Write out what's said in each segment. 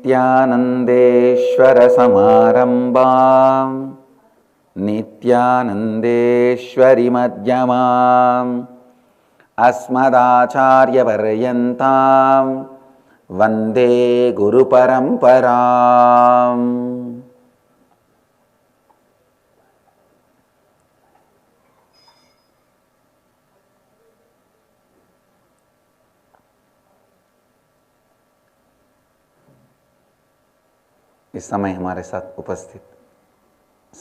नित्यानन्देश्वर समारम्भां नित्यानन्देश्वरि मध्यमाम् अस्मदाचार्यपर्यन्तां वन्दे गुरुपरम्पराम्। इस समय हमारे साथ उपस्थित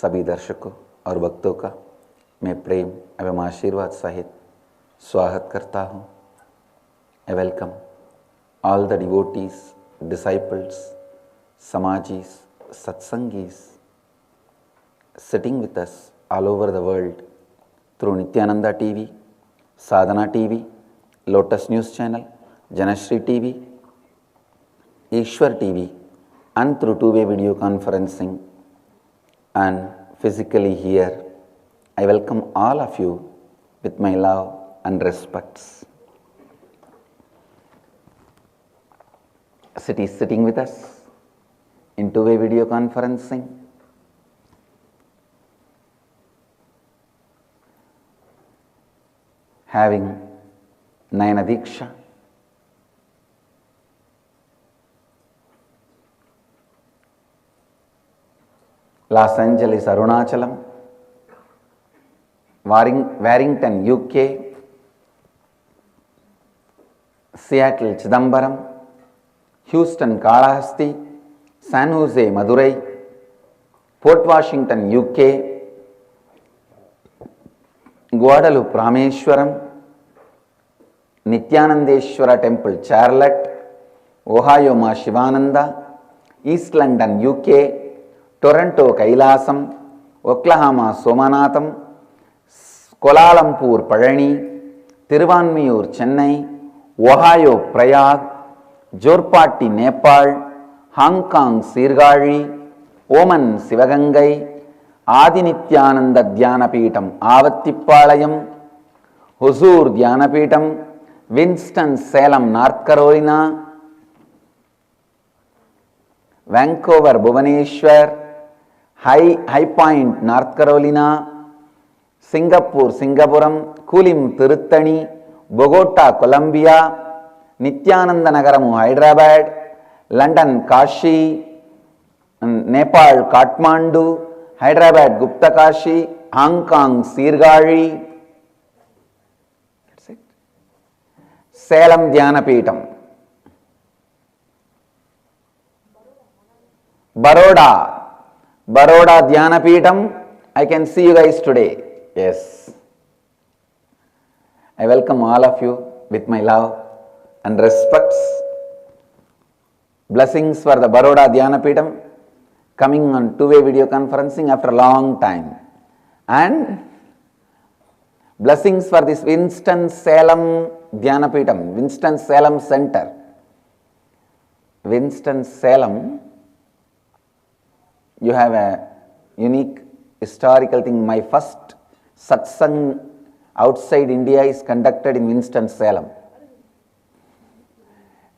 सभी दर्शकों और भक्तों का मैं प्रेम एवं आशीर्वाद सहित स्वागत करता हूँ। I welcome all the devotees, disciples, samajis, satsangis sitting with us all over the world through Nityananda TV, Sadhana TV, Lotus News Channel, Janashri TV, Ishwar TV, and through two-way video conferencing and physically here. I welcome all of you with my love and respects. Sitting with us in two-way video conferencing. Having Nayana Diksha. Los Angeles, Arunachalam, Warrington, UK, Seattle, Chidambaram, Houston, Kalahasti, San Jose, Madurai, Port Washington, UK, Guadalupe, Rameshwaram, Nityanandeshwara Temple, Charlotte, Ohio, Ma Shivananda, East London, UK, Toronto, Kailasam, Oklahoma, Somanatham, Kuala Lumpur, Parani, Tiruvanmiyur, Chennai, Ohio, Prayag, Jorpati, Nepal, Hong Kong, Sirgari, Oman, Sivagangai, Adinityananda Dhyanapeetham, Avattipalayam, Huzur Dhyanapeetham, Winston-Salem, North Carolina, Vancouver, Bhubaneswar, High Point, North Carolina, Singapore, Singapuram, Kulim, Tiruttani, Bogota, Colombia, Nityananda Nagaram, Hyderabad, London, Kashi, Nepal, Kathmandu, Hyderabad, Gupta Kashi, Hong Kong, Sirgari. That's it. Salem Dhyanapeetham. Baroda Dhyanapeetham. I can see you guys today. Yes. I welcome all of you with my love and respects. Blessings for the Baroda Dhyanapeetham coming on two-way video conferencing after a long time. And blessings for this Winston-Salem Dhyanapeetham, Winston-Salem Center. Winston-Salem, you have a unique historical thing. My first satsang outside India is conducted in Winston-Salem.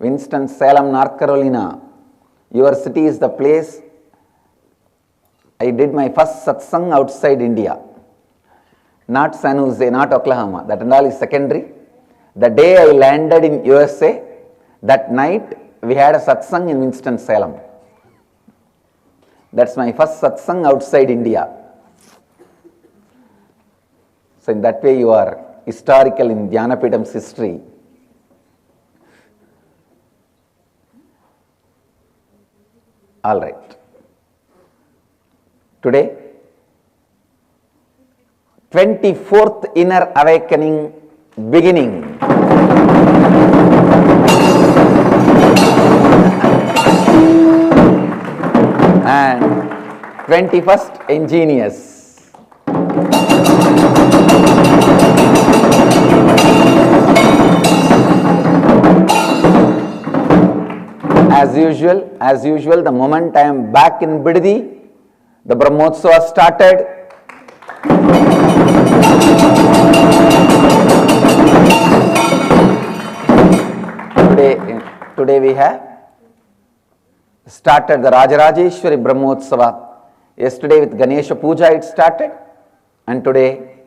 Winston-Salem, North Carolina. Your city is the place I did my first satsang outside India. Not San Jose, not Oklahoma. That and all is secondary. The day I landed in USA, that night we had a satsang in Winston-Salem. That's my first satsang outside India. So in that way you are historical in Dhyanapeetham's history. All right. Today, 24th Inner Awakening beginning. And 21st Ingenious. As usual, the moment I am back in Bidadi, the Brahmotsava started. Today we have started the Rajarajeshwari Brahmotsava. Yesterday with Ganesha Puja it started, and today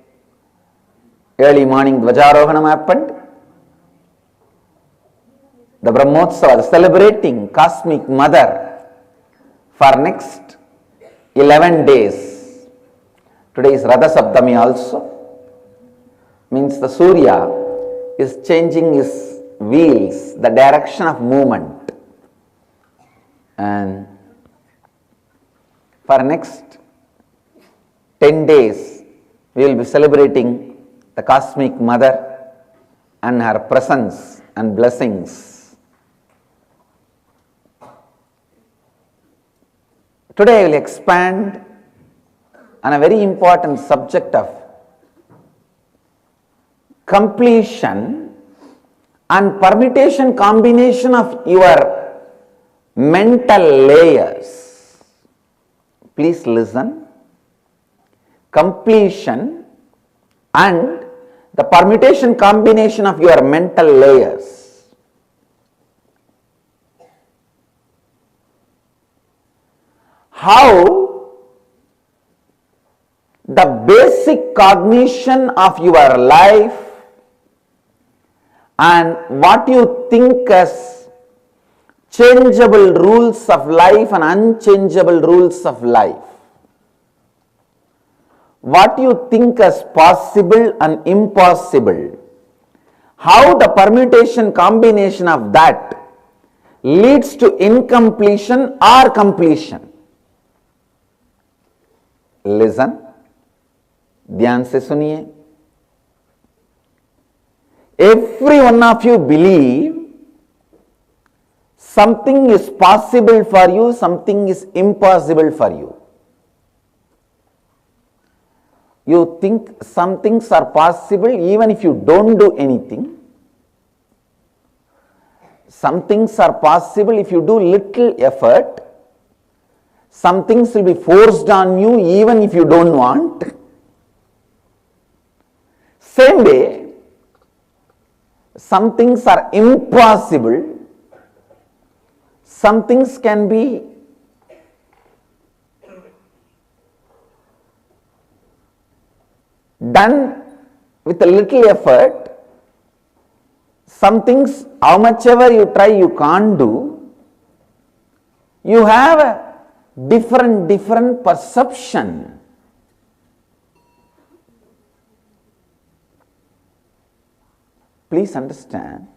early morning Dvajarohanam happened. The Brahmotsava celebrating Cosmic Mother for next 11 days. Today is Radha Saptami also. Means the Surya is changing his wheels, the direction of movement. And for next 10 days, we will be celebrating the Cosmic Mother and her presence and blessings. Today I will expand on a very important subject of completion and permutation combination of your mental layers. Please listen. Completion and the permutation combination of your mental layers. How the basic cognition of your life and what you think as changeable rules of life and unchangeable rules of life, what you think as possible and impossible, how the permutation combination of that leads to incompletion or completion. Listen, ध्यान से सुनिए. Every one of you believe something is possible for you, something is impossible for you. You think some things are possible even if you don't do anything. Some things are possible if you do little effort. Some things will be forced on you even if you don't want. Same way, some things are impossible. Some things can be done with a little effort. Some things, how much ever you try, you can't do. You have a different perception. Please understand.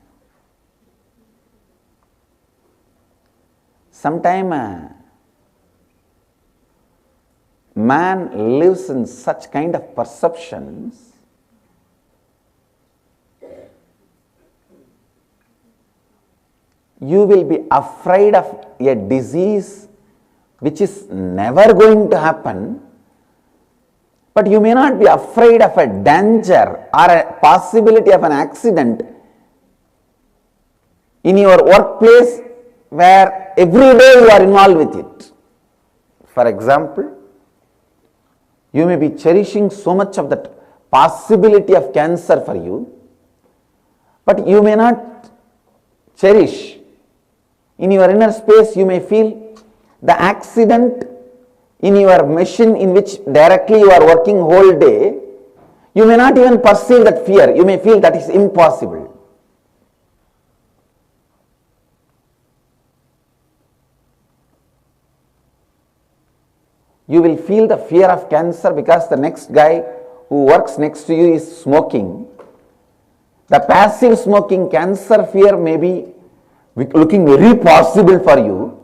Sometimes man lives in such kind of perceptions you will be afraid of a disease which is never going to happen, but you may not be afraid of a danger or a possibility of an accident in your workplace where every day you are involved with it. For example, you may be cherishing so much of that possibility of cancer for you, but you may not cherish. In your inner space, you may feel the accident in your machine in which directly you are working whole day, you may not even perceive that fear. You may feel that is impossible. You will feel the fear of cancer because the next guy who works next to you is smoking. The passive smoking cancer fear may be looking very possible for you.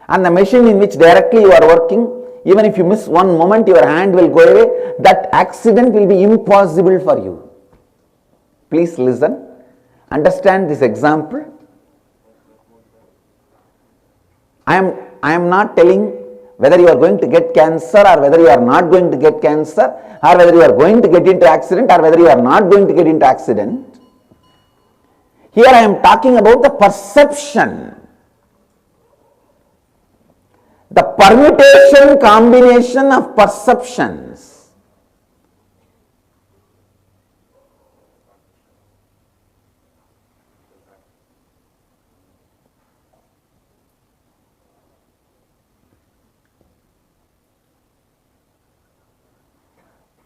And the machine in which directly you are working, even if you miss one moment, your hand will go away. That accident will be impossible for you. Please listen. Understand this example. I am not telling whether you are going to get cancer or whether you are not going to get cancer, or whether you are going to get into accident or whether you are not going to get into accident. Here I am talking about the perception. The permutation combination of perceptions.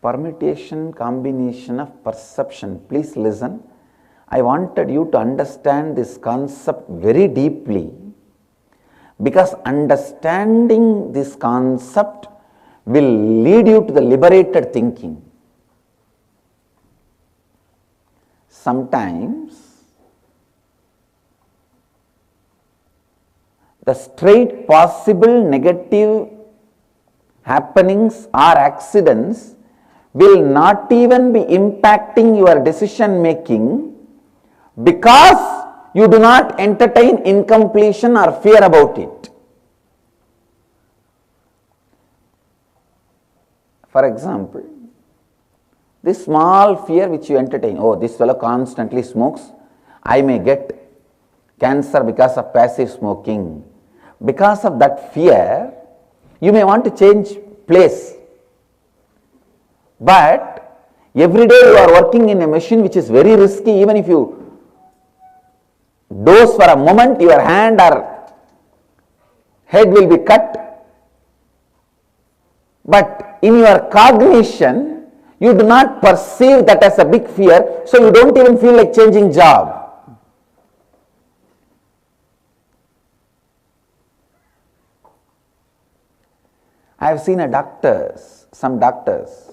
permutation, combination of perception. Please listen. I wanted you to understand this concept very deeply, because understanding this concept will lead you to the liberated thinking. Sometimes the straight possible negative happenings or accidents will not even be impacting your decision making, because you do not entertain incompletion or fear about it. For example, this small fear which you entertain, oh, this fellow constantly smokes, I may get cancer because of passive smoking. Because of that fear, you may want to change place. But every day you are working in a machine which is very risky. Even if you doze for a moment, your hand or head will be cut. But in your cognition, you do not perceive that as a big fear, so you don't even feel like changing job. I have seen some doctors,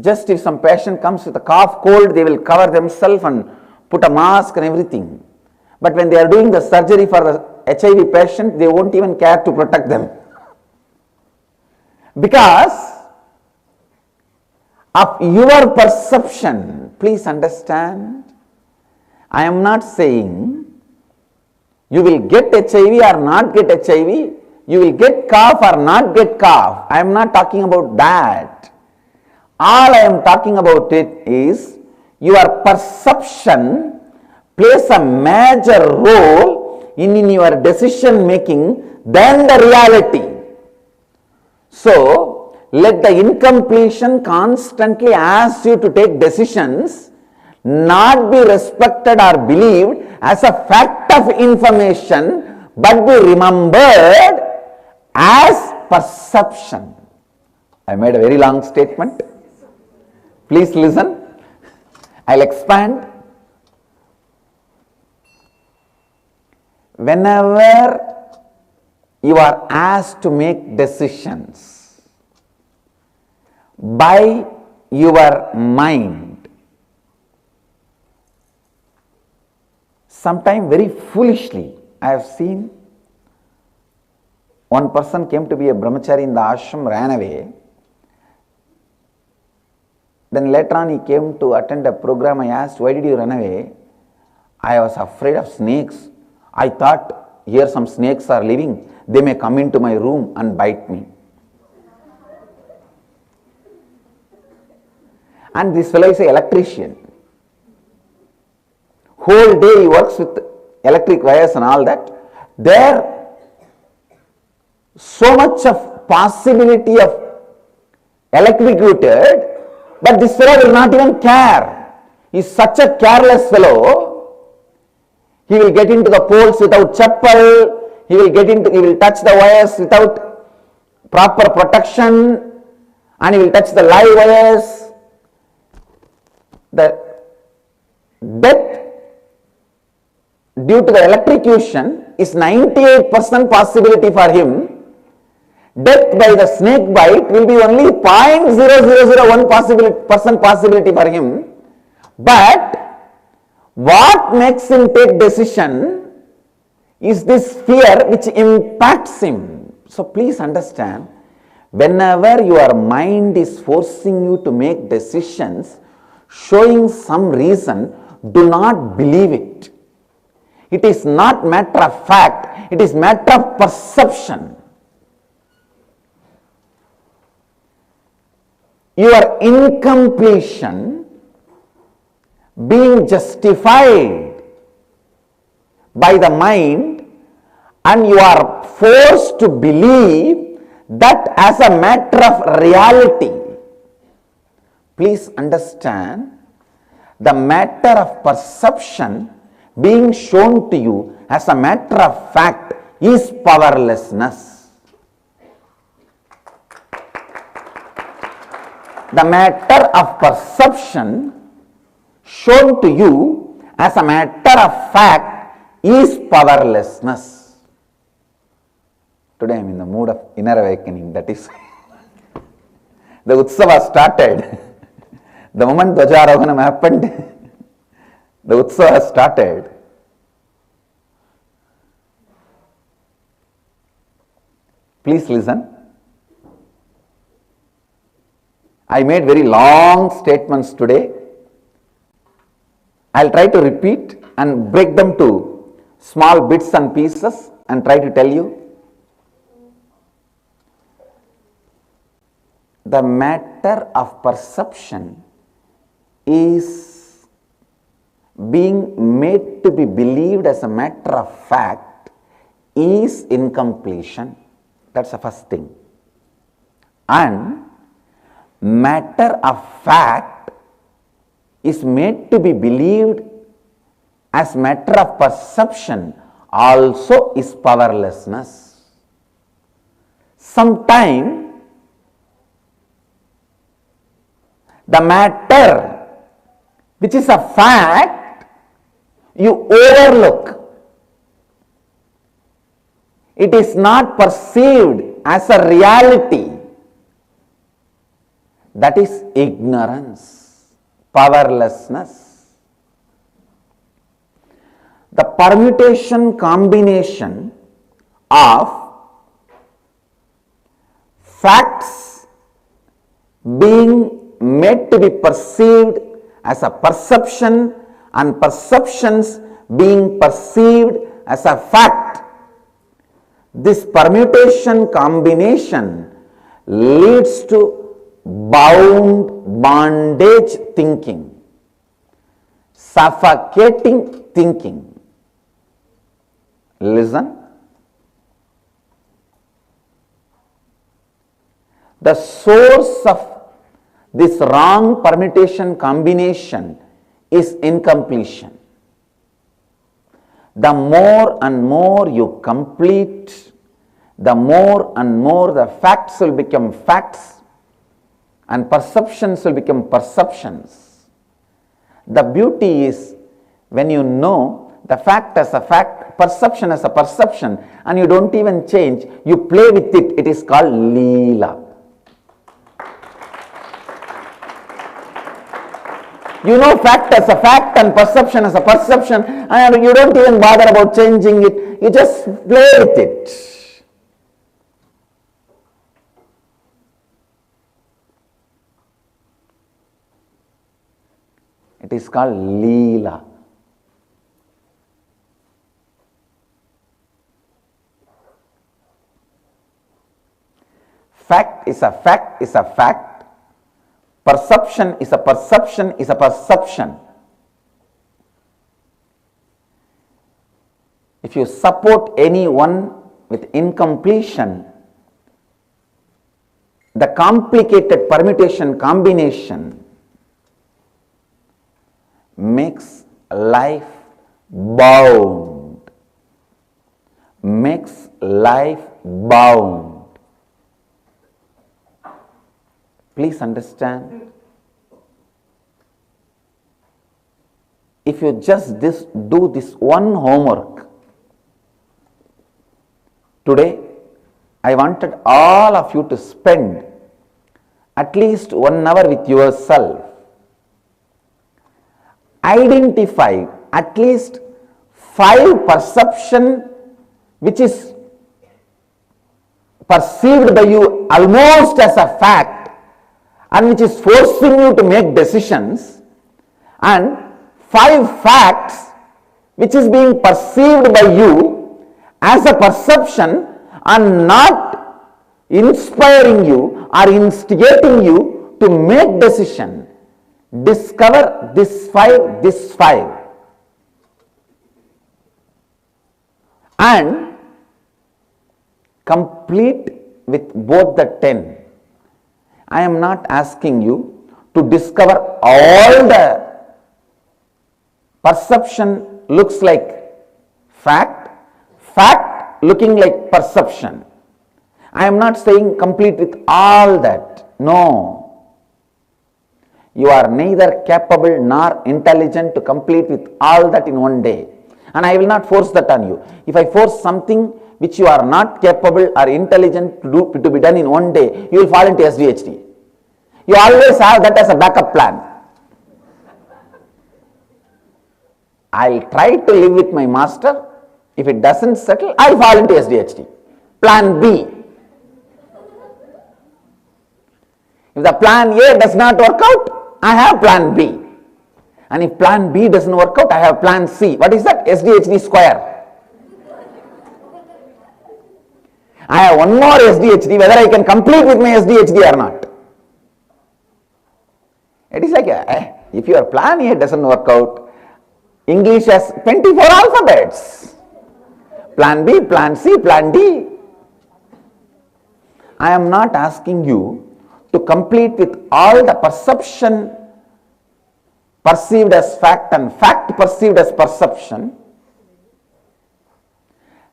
just if some patient comes with a cough, cold, they will cover themselves and put a mask and everything. But when they are doing the surgery for the HIV patient, they won't even care to protect them. Because of your perception. Please understand, I am not saying you will get HIV or not get HIV, you will get cough or not get cough. I am not talking about that. All I am talking about it is your perception plays a major role in your decision making than the reality. So, let the incompletion constantly ask you to take decisions not be respected or believed as a fact of information, but be remembered as perception. I made a very long statement. Please listen. I'll expand. Whenever you are asked to make decisions by your mind, sometimes very foolishly, I have seen one person came to be a brahmachari in the ashram, ran away. Then later on he came to attend a program. I asked, why did you run away? I was afraid of snakes. I thought, here some snakes are living. They may come into my room and bite me. And this fellow is an electrician. Whole day he works with electric wires and all that. There, so much of possibility of electrocuted, but this fellow will not even care. He is such a careless fellow. He will get into the poles without chappal. He will touch the wires without proper protection, and he will touch the live wires. The death due to the electrocution is 98% possibility for him. Death by the snake bite will be only 0.0001% possibility for him. But what makes him take decision is this fear which impacts him. So please understand, whenever your mind is forcing you to make decisions, showing some reason, do not believe it. It is not matter of fact, it is matter of perception. Your incompletion being justified by the mind, and you are forced to believe that as a matter of reality. Please understand, the matter of perception being shown to you as a matter of fact is powerlessness. the matter of perception shown to you as a matter of fact is powerlessness. Today I am in the mood of inner awakening, that is. The Utsava started. The moment Dwajarohanam happened, the Utsava started. Please listen. I made very long statements today. I will try to repeat and break them to small bits and pieces and try to tell you. The matter of perception is being made to be believed as a matter of fact is incompletion. That's the first thing. And matter of fact is made to be believed as matter of perception also is powerlessness. Sometimes the matter which is a fact you overlook. It is not perceived as a reality. That is ignorance, powerlessness. The permutation combination of facts being made to be perceived as a perception and perceptions being perceived as a fact. This permutation combination leads to bondage thinking, suffocating thinking. Listen. The source of this wrong permutation combination is incompletion. The more and more you complete, the more and more the facts will become facts and perceptions will become perceptions. The beauty is when you know the fact as a fact, perception as a perception, and you don't even change, you play with it, it is called Leela. You know fact as a fact and perception as a perception, and you don't even bother about changing it, you just play with it. It is called Leela. Fact is a fact is a fact. Perception is a perception is a perception. If you support anyone with incompletion, the complicated permutation combination makes life bound. Makes life bound. Please understand. If you just do this one homework, today I wanted all of you to spend at least 1 hour with yourself. Identify at least 5 perception which is perceived by you almost as a fact and which is forcing you to make decisions, and 5 facts which is being perceived by you as a perception and not inspiring you or instigating you to make decision. Discover this 5 and complete with both the 10. I am not asking you to discover all the perception looks like fact, fact looking like perception. I am not saying complete with all that. No. You are neither capable nor intelligent to complete with all that in one day. And I will not force that on you. If I force something which you are not capable or intelligent to be done in one day, you will fall into SDHD. You always have that as a backup plan. I'll try to live with my master. If it doesn't settle, I'll fall into SDHD. Plan B. If the plan A does not work out, I have plan B. And if plan B doesn't work out, I have plan C. What is that? SDHD square. I have one more SDHD, whether I can complete with my SDHD or not. It is like, if your plan A doesn't work out, English has 24 alphabets. Plan B, plan C, plan D. I am not asking you to complete with all the perception perceived as fact and fact perceived as perception.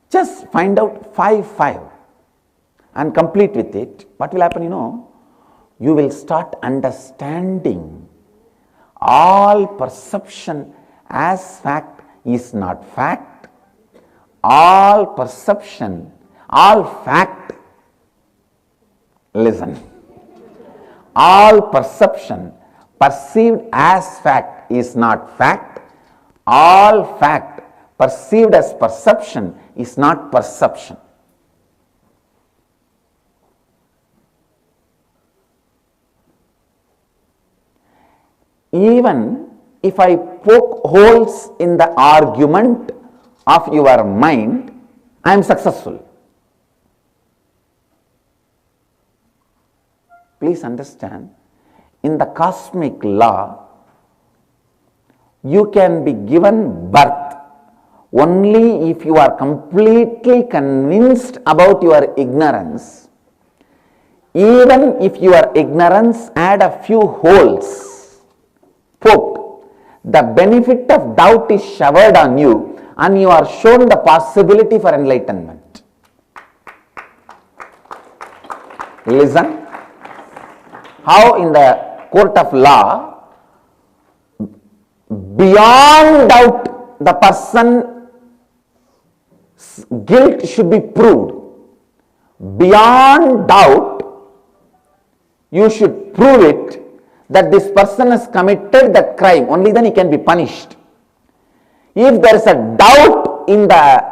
Just find out 5 and complete with it. What will happen, you will start understanding all perception as fact is not fact. All perception, all fact, listen, all perception perceived as fact is not fact. All fact perceived as perception is not perception. Even if I poke holes in the argument of your mind, I am successful. Please understand, in the cosmic law, you can be given birth only if you are completely convinced about your ignorance. Even if your ignorance had a few holes poked, the benefit of doubt is showered on you and you are shown the possibility for enlightenment. Listen, how in the court of law, beyond doubt the person's guilt should be proved. Beyond doubt, you should prove it that this person has committed that crime, only then he can be punished. If there is a doubt in the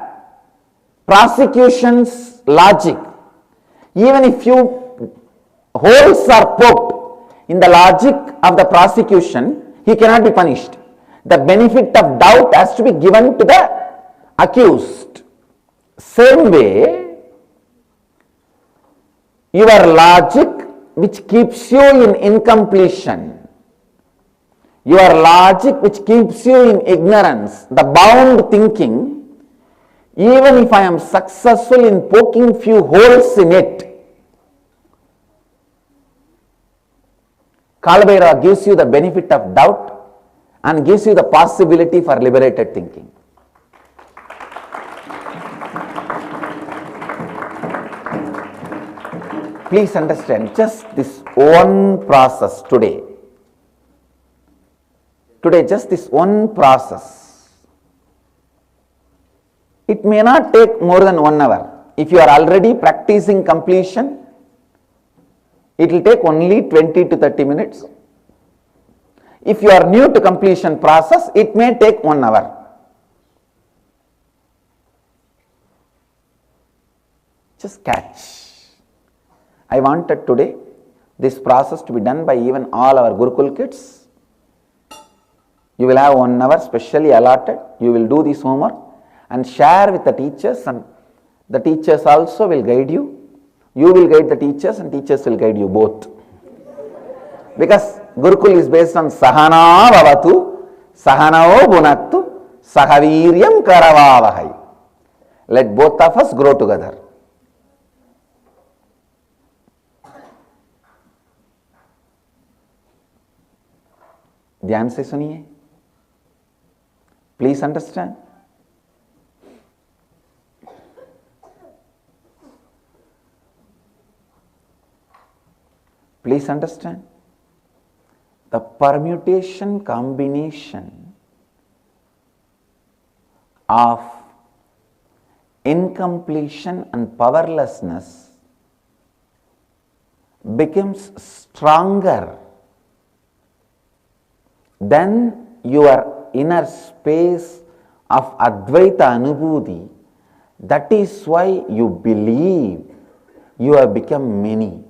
prosecution's logic, even if few holes are poked in the logic of the prosecution, he cannot be punished. The benefit of doubt has to be given to the accused. Same way, your logic which keeps you in incompletion, your logic which keeps you in ignorance, the bound thinking, even if I am successful in poking few holes in it, Kalabhairava gives you the benefit of doubt and gives you the possibility for liberated thinking. Please understand, just this one process today, just this one process, it may not take more than 1 hour. If you are already practicing completion, it will take only 20 to 30 minutes. If you are new to completion process, it may take 1 hour. Just catch. I wanted today this process to be done by even all our Gurukul kids. You will have 1 hour specially allotted. You will do this homework and share with the teachers, and the teachers also will guide you. You will guide the teachers and teachers will guide you both. Because Gurukul is based on Sahana Bhavatu, Sahanao Bhunaktu, Sahaviryam Karavavahai. Let both of us grow together. ध्यान से सुनिए, please understand. Please understand. the permutation combination of incompletion and powerlessness becomes stronger than your inner space of Advaita Anubhuti. That is why you believe you have become many.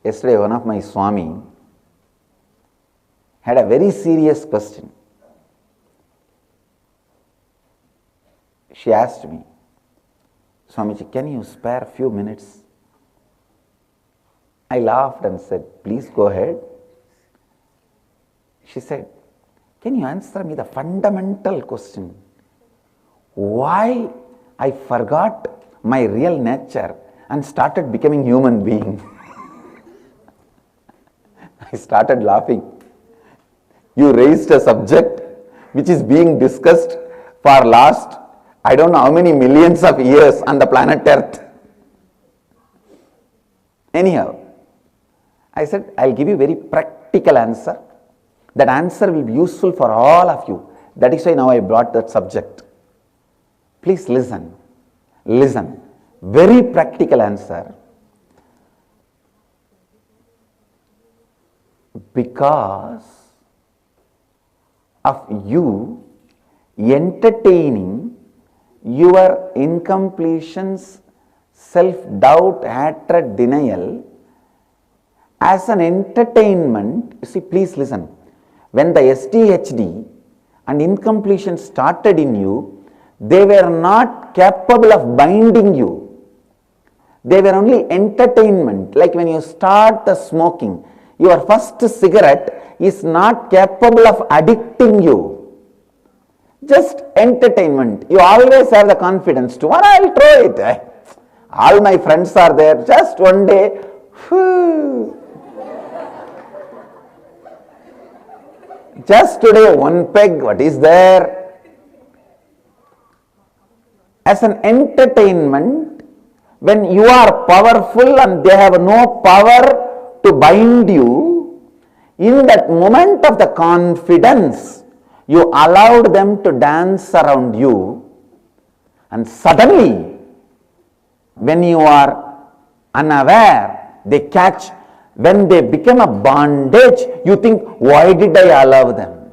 Yesterday, one of my Swami had a very serious question. She asked me, Swamiji, can you spare a few minutes? I laughed and said, please go ahead. She said, can you answer me the fundamental question? Why I forgot my real nature and started becoming human being? I started laughing. You raised a subject which is being discussed for last, I don't know how many millions of years on the planet Earth. Anyhow, I said, I'll give you a very practical answer. That answer will be useful for all of you. That is why now I brought that subject. Please listen. Listen. Very practical answer. Because of you entertaining your incompletions, self-doubt, hatred, denial as an entertainment. You see, please listen. When the SDHD and incompletion started in you, they were not capable of binding you. They were only entertainment. Like when you start the smoking, your first cigarette is not capable of addicting you. Just entertainment. You always have the confidence to, well, I'll try it. All my friends are there. Just one day, whew. Just today, one peg, what is there? As an entertainment, when you are powerful and they have no power to bind you, in that moment of the confidence, you allowed them to dance around you, and suddenly, when you are unaware, they catch. When they become a bondage, you think, why did I allow them?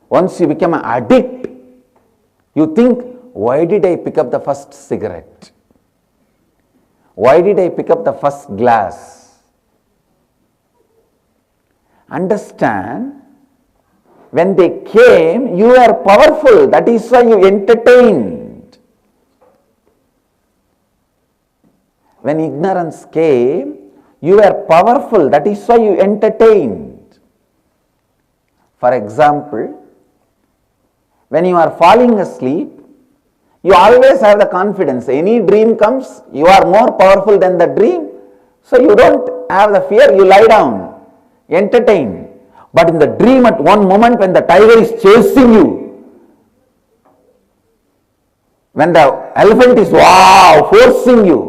Once you become an addict, you think, why did I pick up the first cigarette? Why did I pick up the first glass? Understand, when they came, you were powerful. That is why you entertained. When ignorance came, you were powerful. That is why you entertained. For example, when you are falling asleep, you always have the confidence. Any dream comes, you are more powerful than the dream. So you don't have the fear, you lie down, entertain. But in the dream, at one moment when the tiger is chasing you, when the elephant is forcing you,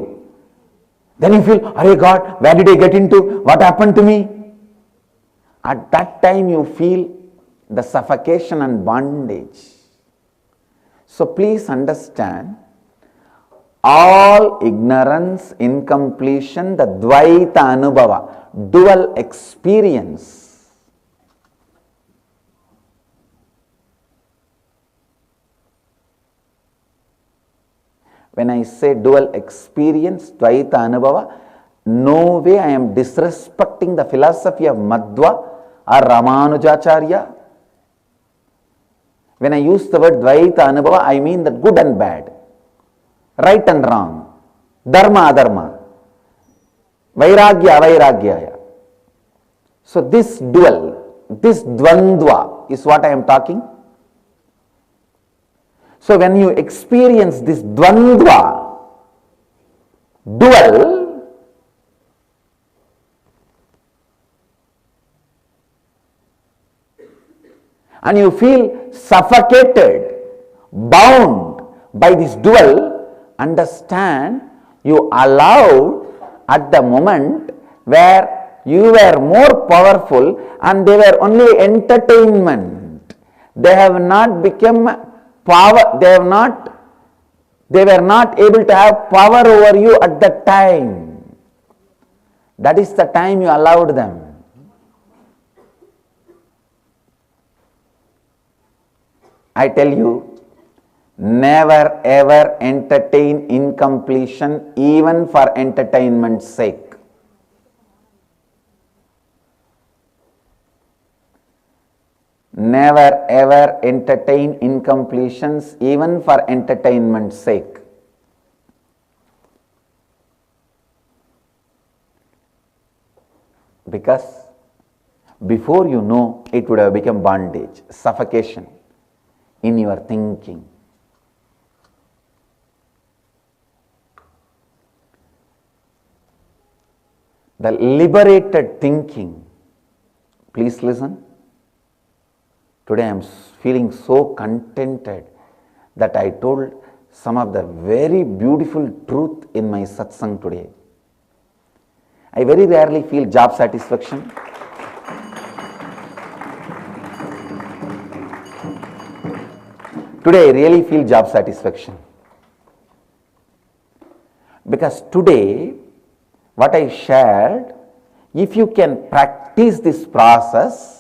then you feel, Arey God, where did I get into? What happened to me? At that time you feel the suffocation and bondage. So please understand, all ignorance, incompletion, the Dvaita Anubhava, dual experience, when I say dual experience, Dvaita Anubhava, no way I am disrespecting the philosophy of Madhva or Ramanujacharya. When I use the word Dvaita Anubhava, I mean that good and bad, right and wrong, dharma adharma, vairagya avairagyaya. So this dual, this dvandva is what I am talking. So when you experience this dvandva, dual, and you feel suffocated, bound by this dual, understand You allowed at the moment where you were more powerful and they were only entertainment. They have not become power, they were not able to have power over you at that time. That is the time you allowed them. I tell you, never ever entertain incompletion even for entertainment's sake. Never ever entertain incompletions even for entertainment's sake. Because before you know, it would have become bondage, suffocation in your thinking. The liberated thinking, please listen. Today I am feeling so contented that I told some of the very beautiful truth in my satsang today. I very rarely feel job satisfaction. Today I really feel job satisfaction. Because today, what I shared, if you can practice this process,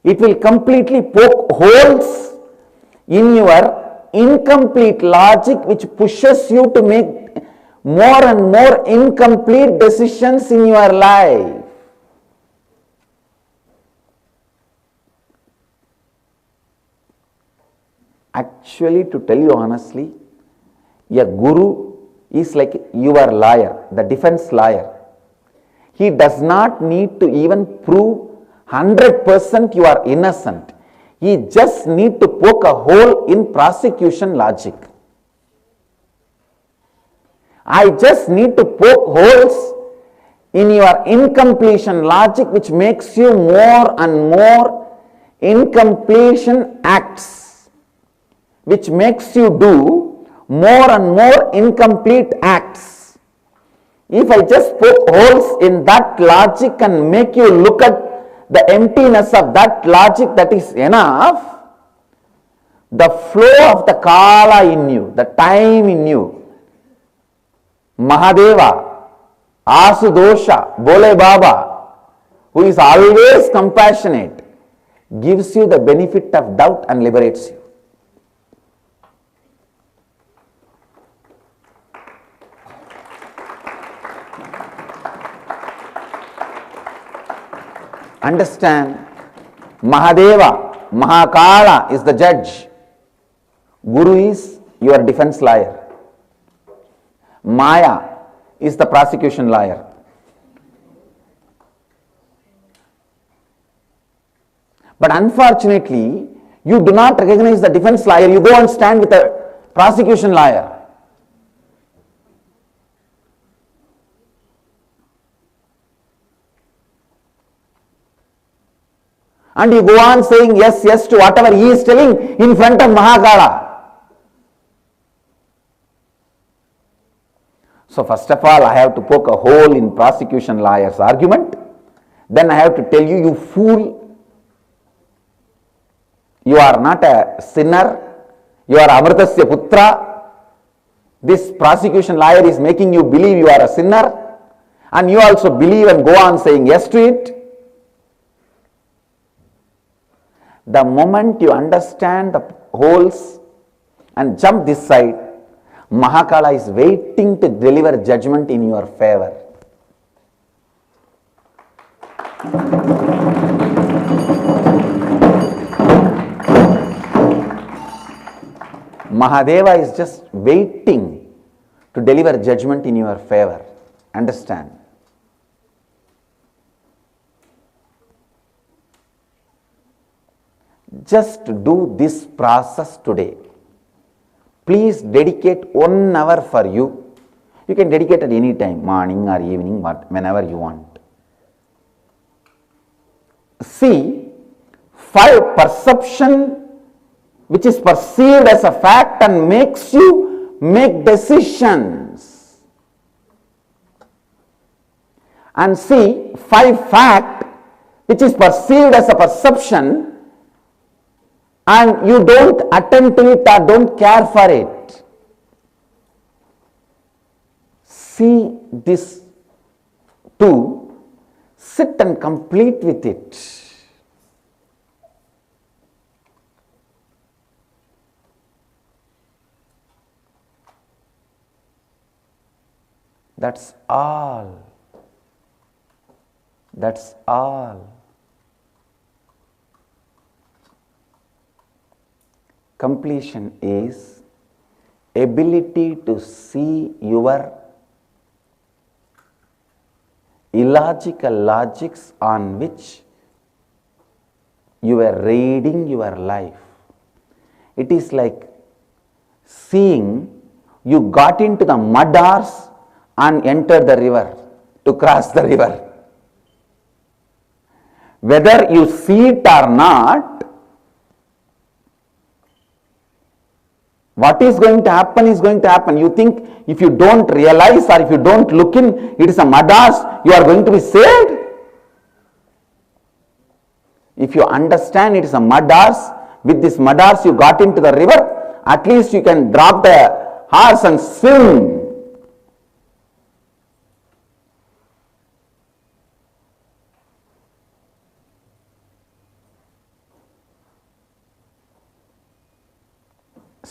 it will completely poke holes in your incomplete logic, which pushes you to make more and more incomplete decisions in your life. Actually, to tell you honestly, a guru is like your lawyer, the defense lawyer. He does not need to even prove 100% you are innocent. He just need to poke a hole in prosecution logic. I just need to poke holes in your incompletion logic, which makes you more and more incompletion acts, which makes you do more and more incomplete acts. If I just poke holes in that logic and make you look at the emptiness of that logic, that is enough. The flow of the Kala in you, the time in you, Mahadeva, Asudosha, Bole Baba, who is always compassionate, gives you the benefit of doubt and liberates you. Understand, Mahadeva, Mahakala is the judge. Guru is your defense lawyer. Maya is the prosecution lawyer. But unfortunately, you do not recognize the defense lawyer. You go and stand with the prosecution lawyer. And you go on saying yes, yes to whatever he is telling in front of Mahakala. So first of all, I have to poke a hole in prosecution lawyer's argument. Then I have to tell you, you fool, you are not a sinner, you are Amritasya Putra. This prosecution lawyer is making you believe you are a sinner, and you also believe and go on saying yes to it. The moment you understand the holes and jump this side, Mahakala is waiting to deliver judgment in your favor. Mahadeva is just waiting to deliver judgment in your favor. Understand? Just do this process today. Please dedicate 1 hour for you. You can dedicate at any time, morning or evening, whenever you want. See, 5 perception which is perceived as a fact and makes you make decisions. and see 5 fact which is perceived as a perception, and you don't attend to it or don't care for it. See this too, sit and complete with it. That's all. That's all. Completion is ability to see your illogical logics on which you are reading your life. It is like seeing you got into the mudars and entered the river to cross the river. Whether you see it or not, what is going to happen is going to happen. You think if you don't realize or if you don't look in, it is a mudars, you are going to be saved? If you understand it is a mudars, with this mudars you got into the river, at least you can drop the horse and swim.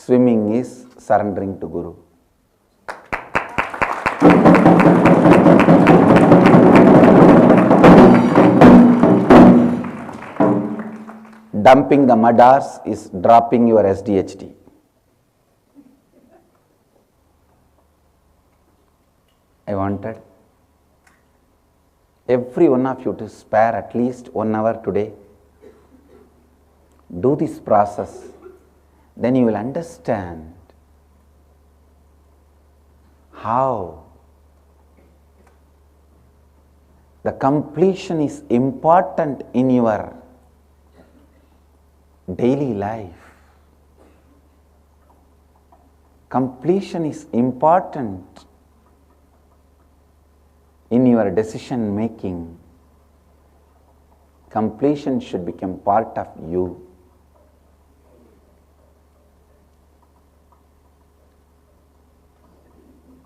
Swimming is surrendering to Guru. Dumping the mudars is dropping your SDHD. I wanted every one of you to spare at least 1 hour today. Do this process. Then you will understand how the completion is important in your daily life. Completion is important in your decision making. Completion should become part of you.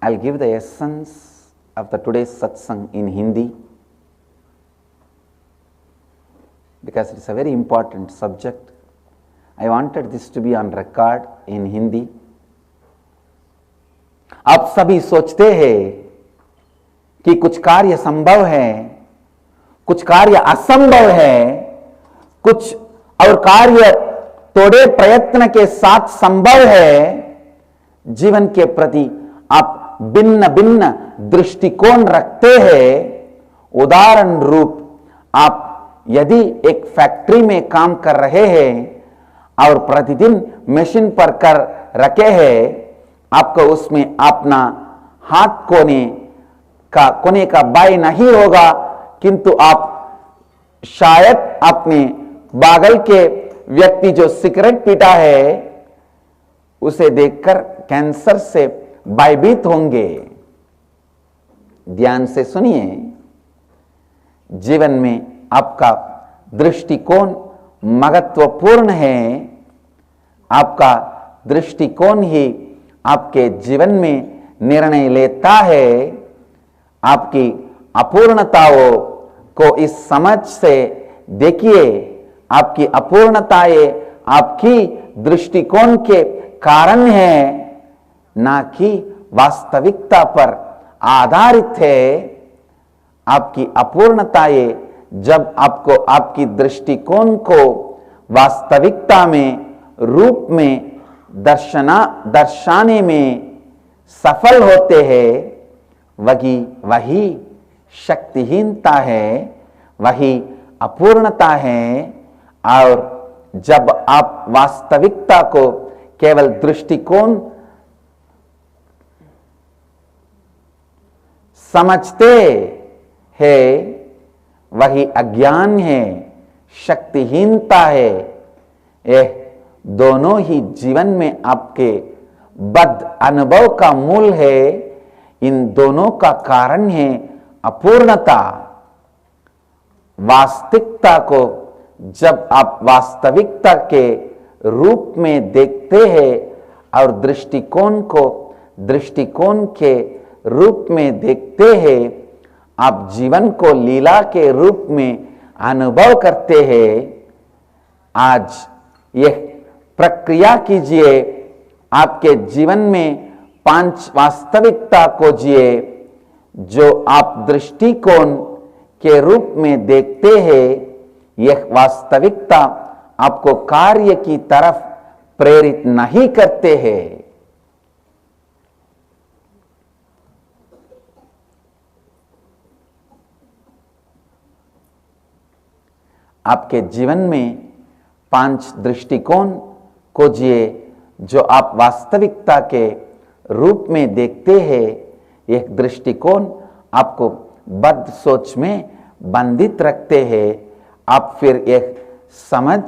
I'll give the essence of the today's satsang in Hindi because it's a very important subject. I wanted this to be on record in Hindi. आप सभी सोचते हैं कि कुछ कार्य संभव है, कुछ कार्य असंभव है, कुछ और कार्य थोड़े प्रयत्न के साथ संभव है। जीवन के प्रति आप भिन्न भिन्न दृष्टिकोण रखते हैं। उदाहरण रूप आप यदि एक फैक्ट्री में काम कर रहे हैं और प्रतिदिन मशीन पर कर रखे हैं, आपको उसमें अपना हाथ कोने का बाई नहीं होगा, किंतु आप शायद अपने बगल के व्यक्ति जो सिगरेट पीता है उसे देखकर कैंसर से भयभीत होंगे। ध्यान से सुनिए, जीवन में आपका दृष्टिकोण महत्वपूर्ण है। आपका दृष्टिकोण ही आपके जीवन में निर्णय लेता है। आपकी अपूर्णताओं को इस समझ से देखिए। आपकी अपूर्णताएं आपकी दृष्टिकोण के कारण है, ना कि वास्तविकता पर आधारित है। आपकी अपूर्णताएं जब आपको आपकी दृष्टिकोण को वास्तविकता में रूप में दर्शाने में सफल होते हैं, वही शक्तिहीनता है, वही अपूर्णता है। और जब आप वास्तविकता को केवल दृष्टिकोण समझते हैं, वही अज्ञान है, शक्तिहीनता है। यह दोनों ही जीवन में आपके बद अनुभव का मूल है। इन दोनों का कारण है अपूर्णता, वास्तविकता को जब आप वास्तविकता के रूप में देखते हैं और दृष्टिकोण को दृष्टिकोण के रूप में देखते हैं, आप जीवन को लीला के रूप में अनुभव करते हैं। आज यह प्रक्रिया कीजिए, आपके जीवन में 5 वास्तविकता को जिए जो आप दृष्टिकोण के रूप में देखते हैं। यह वास्तविकता आपको कार्य की तरफ प्रेरित नहीं करते हैं। आपके जीवन में 5 दृष्टिकोण को जिए जो आप वास्तविकता के रूप में देखते हैं। यह दृष्टिकोण आपको बद्ध सोच में बंधित रखते हैं। आप फिर यह समझ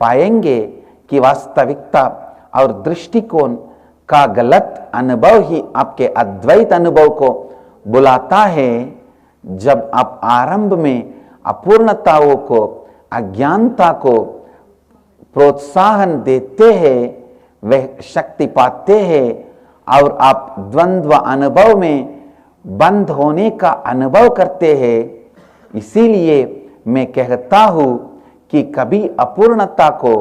पाएंगे कि वास्तविकता और दृष्टिकोण का गलत अनुभव ही आपके अद्वैत अनुभव को बुलाता है। जब आप आरंभ में अपूर्णताओं को, अज्ञानता को प्रोत्साहन देते हैं, वह शक्ति पाते हैं और आप द्वंद्व अनुभव में बंद होने का अनुभव करते हैं। इसीलिए मैं कहता हूं कि कभी अपूर्णता को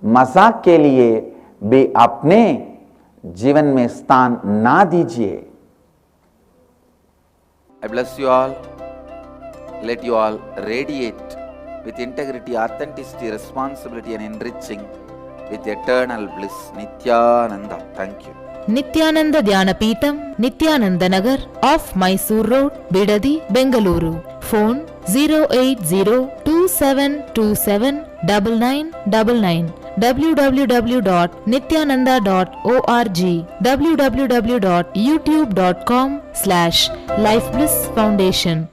मजाक के लिए भी अपने जीवन में स्थान ना दीजिए। I bless you all. Let you all radiate with integrity, authenticity, responsibility and enriching with eternal bliss. Nityananda. Thank you. Nityananda Dhyanapitham, Nityananda Nagar, off Mysore Road, Bidadi, Bengaluru. Phone 08027279999. www.nityananda.org. www.youtube.com/Life Bliss Foundation.